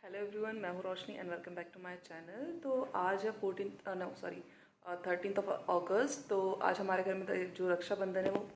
Hello everyone, मैं हूँ Roshni and welcome back to my channel. तो आज है 13th ऑफ अगस्त। तो आज हमारे घर में जो रक्षाबंधन है वो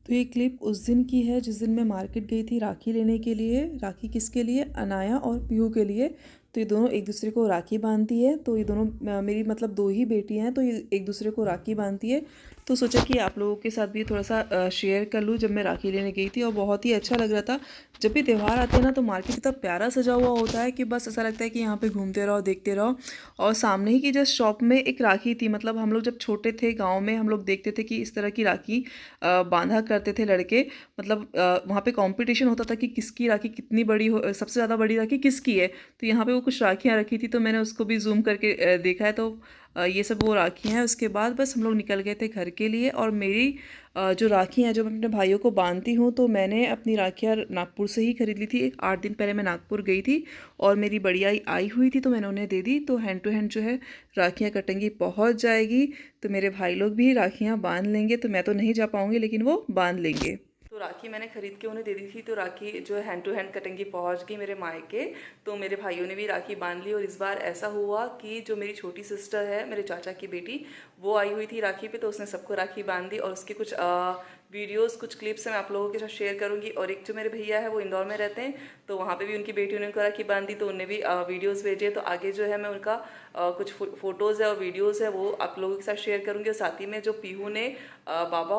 तो ये क्लिप उस दिन की है जिस दिन मैं मार्केट गई थी राखी लेने के लिए। राखी किसके लिए? अनाया और पीहू के लिए। तो ये दोनों एक दूसरे को राखी बांधती है। तो ये दोनों मेरी मतलब दो ही बेटियां हैं, तो ये एक दूसरे को राखी बांधती है। तो सोचा कि आप लोगों के साथ भी थोड़ा सा शेयर कर लूँ। जब मैं राखी लेने गई थी और बहुत ही अच्छा लग रहा था। जब भी त्यौहार आते हैं ना तो मार्केट इतना प्यारा सजा हुआ होता है कि बस ऐसा लगता है कि यहाँ पे घूमते रहो, देखते रहो। और सामने ही की जस्ट शॉप में एक राखी थी। मतलब हम लोग जब छोटे थे गांव में हम लोग देखते थे कि इस तरह की राखी बांधा करते थे लड़के। मतलब वहाँ पे कंपटीशन होता था कि किसकी राखी कितनी बड़ी हो, सबसे ज़्यादा बड़ी राखी किसकी है। तो यहाँ पे वो कुछ राखियाँ रखी थी, तो मैंने उसको भी जूम करके देखा है। तो ये सब वो राखियाँ हैं। उसके बाद बस हम लोग निकल गए थे घर के लिए। और मेरी जो राखी हैं जो मैं अपने भाइयों को बांधती हूँ, तो मैंने अपनी राखियाँ नागपुर से ही खरीद ली थी। 8 दिन पहले मैं नागपुर गई थी और मेरी बढ़िया आई हुई थी, तो मैंने उन्हें दे दी। तो हैंड टू हैंड जो है राखियाँ कटेंगी, पहुँच जाएगी। तो मेरे भाई लोग भी राखियाँ बांध लेंगे। तो मैं तो नहीं जा पाऊँगी लेकिन वो बांध लेंगे। तो राखी मैंने खरीद के उन्हें दे दी थी। तो राखी जो है हैंड टू हैंड कटेंगी पहुंच गई मेरे मायके। तो मेरे भाइयों ने भी राखी बांध ली। और इस बार ऐसा हुआ कि जो मेरी छोटी सिस्टर है, मेरे चाचा की बेटी, वो आई हुई थी राखी पे। तो उसने सबको राखी बांध दी। और उसके कुछ वीडियोस, कुछ क्लिप्स मैं आप लोगों के साथ शेयर करूंगी। और एक जो मेरे भैया है वो इंदौर में रहते हैं, तो वहाँ पे भी उनकी बेटियों ने उनको राखी बांध दी। तो उन्हें भी वीडियोस भेजे। तो आगे जो है मैं उनका कुछ फोटोज़ है और वीडियोज़ है वो आप लोगों के साथ शेयर करूंगी। और साथ ही में जो पीहू ने बाबा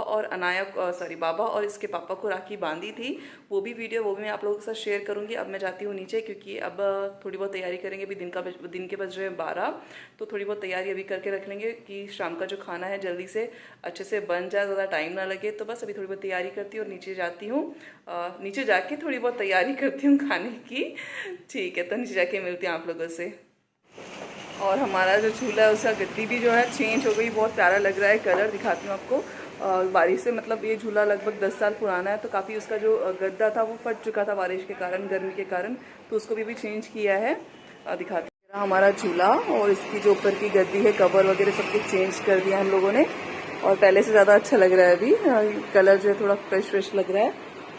और इसके पापा को राखी बांधी थी, वो भी मैं आप लोगों के साथ शेयर करूंगी। अब मैं जाती हूँ नीचे, क्योंकि अब थोड़ी बहुत तैयारी करेंगे। अभी दिन के बज रहे हैं 12। तो थोड़ी बहुत तैयारी अभी करके रख लेंगे कि शाम का जो खाना है जल्दी से अच्छे से बन जाए, ज़्यादा टाइम ना लगे। तो बस अभी थोड़ी बहुत तैयारी करती हूँ और नीचे जाती हूँ। नीचे जाके थोड़ी बहुत तैयारी करती हूँ खाने की। ठीक है, तो नीचे जाके मिलती हूँ आप लोगों से। और हमारा जो झूला है उसका गद्दी भी जो है चेंज हो गई। बहुत प्यारा लग रहा है कलर। दिखाती हूँ आपको। बारिश से मतलब ये झूला लगभग 10 साल पुराना है, तो काफ़ी उसका जो गद्दा था वो फट चुका था बारिश के कारण, गर्मी के कारण। तो उसको भी चेंज किया है। दिखाती हूँ हमारा झूला। और इसकी जो ऊपर की गद्दी है, कवर वगैरह सब कुछ चेंज कर दिया हम लोगों ने। और पहले से ज़्यादा अच्छा लग रहा है अभी। कलर जो है थोड़ा फ्रेश लग रहा है।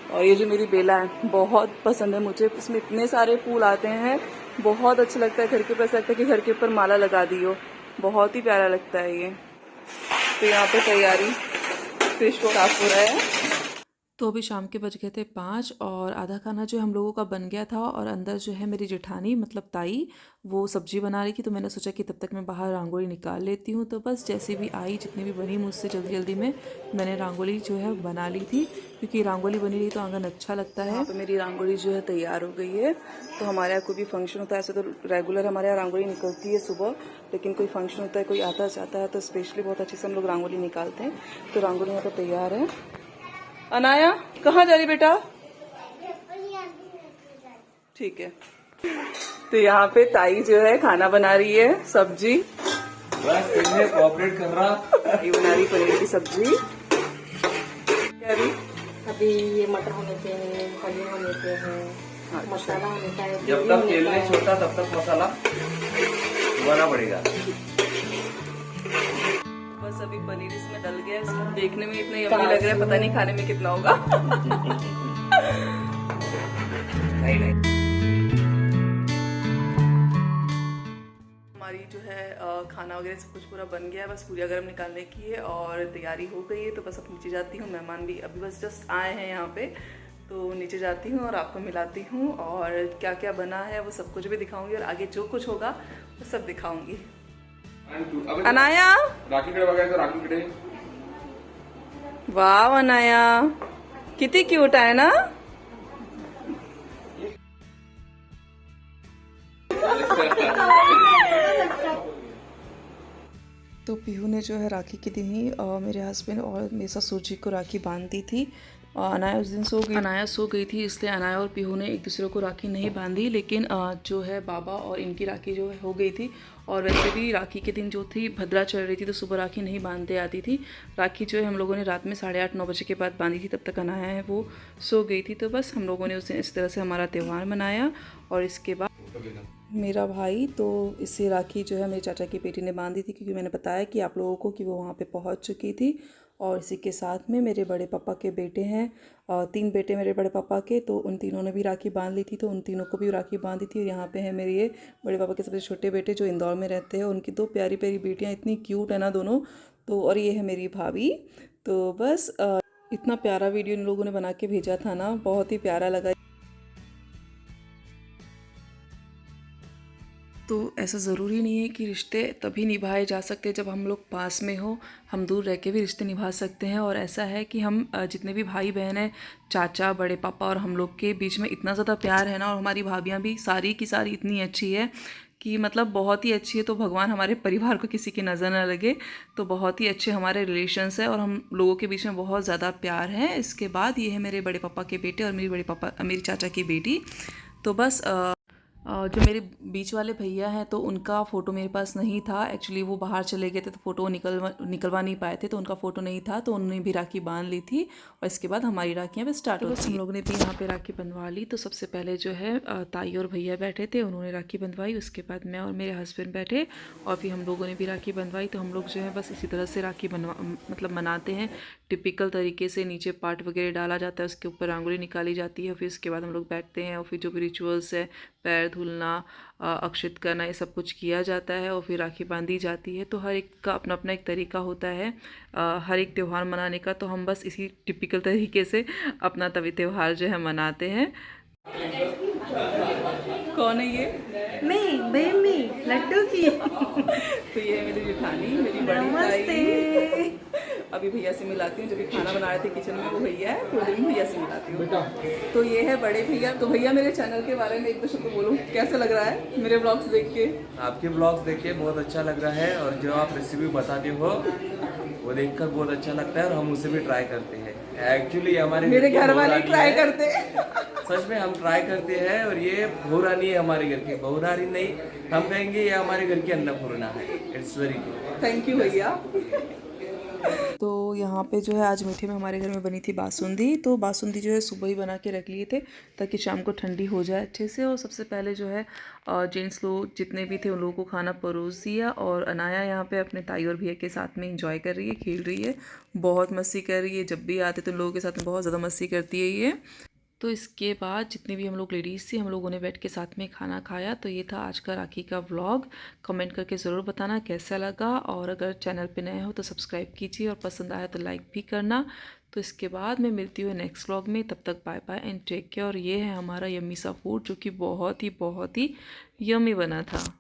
और ये जो मेरी बेला है बहुत पसंद है मुझे। इसमें इतने सारे फूल आते हैं, बहुत अच्छा लगता है। घर के ऊपर ऐसा लगता है कि घर के ऊपर माला लगा दी हो। बहुत ही प्यारा लगता है ये। तो यहाँ पे तैयारी फिश को साफ हो रहा है। तो अभी शाम के बज गए थे 5 और आधा खाना जो हम लोगों का बन गया था। और अंदर जो है मेरी जेठानी मतलब ताई वो सब्जी बना रही थी। तो मैंने सोचा कि तब तक मैं बाहर रंगोली निकाल लेती हूँ। तो बस जैसे भी आई, जितनी भी बनी मुझसे जल्दी जल्दी में मैंने रंगोली जो है बना ली थी, क्योंकि रंगोली बनी रही तो आंगन अच्छा लगता है। यहाँ पे मेरी रंगोली जो है तैयार हो गई है। तो हमारे यहाँ कोई भी फंक्शन होता है, ऐसे तो रेगुलर हमारे यहाँ रंगोली निकलती है सुबह, लेकिन कोई फंक्शन होता है, कोई आता जाता है, तो स्पेशली बहुत अच्छे से हम लोग रंगोली निकालते हैं। तो रंगोली यहाँ पे तैयार है। अनाया कहाँ जा रही बेटा? ठीक है। तो यहाँ पे ताई जो है खाना बना रही है, सब्जी बस कोऑपरेट कर रहा। ये बना रही पनीर की सब्जी। क्या रही? अभी ये मटर होने के हैं, पनीर होने के हैं, मसाला होने का है। जब तक तेल नहीं छोड़ता तब तक मसाला बनाना पड़ेगा। बस अभी पनीर इसमें डल गया। इसमें देखने में इतना यम्मी लग रहा है, पता नहीं खाने में कितना होगा। नहीं हमारी जो है खाना वगैरह सब कुछ पूरा बन गया है। बस पूरियाँ गर्म निकालने की है और तैयारी हो गई है। तो बस अब नीचे जाती हूँ। मेहमान भी अभी बस जस्ट आए हैं यहाँ पे। तो नीचे जाती हूँ और आपको मिलाती हूँ। और क्या क्या बना है वो सब कुछ भी दिखाऊंगी। और आगे जो कुछ होगा वो सब दिखाऊंगी। अनाया राखीकडे बघायचं, राखीकडे वाह अनाया किती क्यूट आहे ना। तो पीहू ने जो है राखी के दिन ही मेरे हस्बैंड और मेरे साथ सूजी को राखी बांध दी थी। अनाया उस दिन अनाया सो गई थी, इसलिए अनाया और पीहू ने एक दूसरे को राखी नहीं बांधी। लेकिन जो है बाबा और इनकी राखी जो है हो गई थी। और वैसे भी राखी के दिन जो थी भद्रा चल रही थी, तो सुबह राखी नहीं बांधते आती थी। राखी जो है हम लोगों ने रात में 8:30-9 बजे के बाद बांधी थी। तब तक अनाया है वो सो गई थी। तो बस हम लोगों ने उस दिन इस तरह से हमारा त्यौहार मनाया। और इसके बाद मेरा भाई तो इससे राखी जो है मेरे चाचा की बेटी ने बांधी थी, क्योंकि मैंने बताया कि आप लोगों को कि वो वहाँ पे पहुँच चुकी थी। और इसी के साथ में मेरे बड़े पापा के बेटे हैं, 3 बेटे मेरे बड़े पापा के, तो उन तीनों ने भी राखी बांध ली थी, तो उन तीनों को भी राखी बांधी थी। और यहाँ पे है मेरे ये बड़े पापा के सबसे छोटे बेटे जो इंदौर में रहते हैं, उनकी 2 प्यारी प्यारी बेटियाँ, इतनी क्यूट है ना दोनों। तो और ये है मेरी भाभी। तो बस इतना प्यारा वीडियो इन लोगों ने बना के भेजा था ना, बहुत ही प्यारा लगा। तो ऐसा ज़रूरी नहीं है कि रिश्ते तभी निभाए जा सकते जब हम लोग पास में हो, हम दूर रह के भी रिश्ते निभा सकते हैं। और ऐसा है कि हम जितने भी भाई बहन हैं, चाचा, बड़े पापा और हम लोग के बीच में इतना ज़्यादा प्यार है ना, और हमारी भाभियाँ भी सारी की सारी इतनी अच्छी है कि मतलब बहुत ही अच्छी है। तो भगवान हमारे परिवार को किसी की नज़र न लगे, तो बहुत ही अच्छे हमारे रिलेशंस है और हम लोगों के बीच में बहुत ज़्यादा प्यार है। इसके बाद ये है मेरे बड़े पापा के बेटे और मेरी चाचा की बेटी। तो बस जो मेरे बीच वाले भैया हैं तो उनका फ़ोटो मेरे पास नहीं था। एक्चुअली वो बाहर चले गए थे तो फ़ोटो निकलवा नहीं पाए थे, तो उनका फ़ोटो नहीं था, तो उन्होंने भी राखी बांध ली थी। और इसके बाद हमारी राखियाँ भी स्टार्ट हो गई। हम लोगों ने भी यहाँ पे राखी बंधवा ली। तो सबसे पहले जो है ताई और भैया बैठे थे, उन्होंने राखी बंधवाई। उसके बाद मैं और मेरे हस्बैंड बैठे और फिर हम लोगों ने भी राखी बंधवाई। तो हम लोग जो है बस इसी तरह से राखी मनाते हैं, टिपिकल तरीके से। नीचे पाट वगैरह डाला जाता है, उसके ऊपर रंगोली निकाली जाती है, फिर उसके बाद हम लोग बैठते हैं और फिर जो भी रिचुअल्स है, पैर धुलना, अक्षित करना, ये सब कुछ किया जाता है और फिर राखी बांधी जाती है। तो हर एक का अपना अपना एक तरीका होता है हर एक त्यौहार मनाने का। तो हम बस इसी टिपिकल तरीके से अपना तभी त्यौहार जो है मनाते हैं। कौन है ये? मैं बेमी लड्डू की। तो ये मेरी जेठानी, मेरी बड़ी ताई। अभी भैया से मिलाती हूँ, जब भी खाना बना रहे थे किचन में वो भैया है, तो अभी भैया से मिलाती हूँ। तो ये है बड़े भैया। तो भैया मेरे चैनल के बारे में एक दो शब्द बोलो, कैसा लग रहा है मेरे ब्लॉग्स देख के? आपके ब्लॉग्स देख के बहुत अच्छा लग रहा है और जो आप रेसिपी बताते हो वो देखकर बहुत अच्छा लगता है और हम उसे भी ट्राई करते हैं। एक्चुअली हमारे मेरे घर वाले ट्राई करते हैं। सच में हम ट्राई करते हैं और ये बहुरानी है हमारे घर की, बहुरानी नहीं, हम कहेंगे ये हमारे घर की अन्नपूर्णा है। It's very good, thank you भैया। तो यहाँ पे जो है आज मीठे में हमारे घर में बनी थी बासुंदी। तो बासुंदी जो है सुबह ही बना के रख लिए थे ताकि शाम को ठंडी हो जाए अच्छे से। और सबसे पहले जो है जेंट्स लोग जितने भी थे उन लोगों को खाना परोस दिया। और अनाया यहाँ पे अपने ताई और भैया के साथ में एंजॉय कर रही है, खेल रही है, बहुत मस्ती कर रही है। जब भी आते तो उन लोगों के साथ में बहुत ज़्यादा मस्ती करती है ये। तो इसके बाद जितने भी हम लोग लेडीज़ थी, हम लोगों ने बैठ के साथ में खाना खाया। तो ये था आज का राखी का व्लॉग। कमेंट करके ज़रूर बताना कैसा लगा, और अगर चैनल पे नए हो तो सब्सक्राइब कीजिए, और पसंद आया तो लाइक भी करना। तो इसके बाद मैं मिलती हूँ नेक्स्ट व्लॉग में, तब तक bye bye and take care. और ये है हमारा यम्मी सा फूड जो कि बहुत ही यम्मी बना था।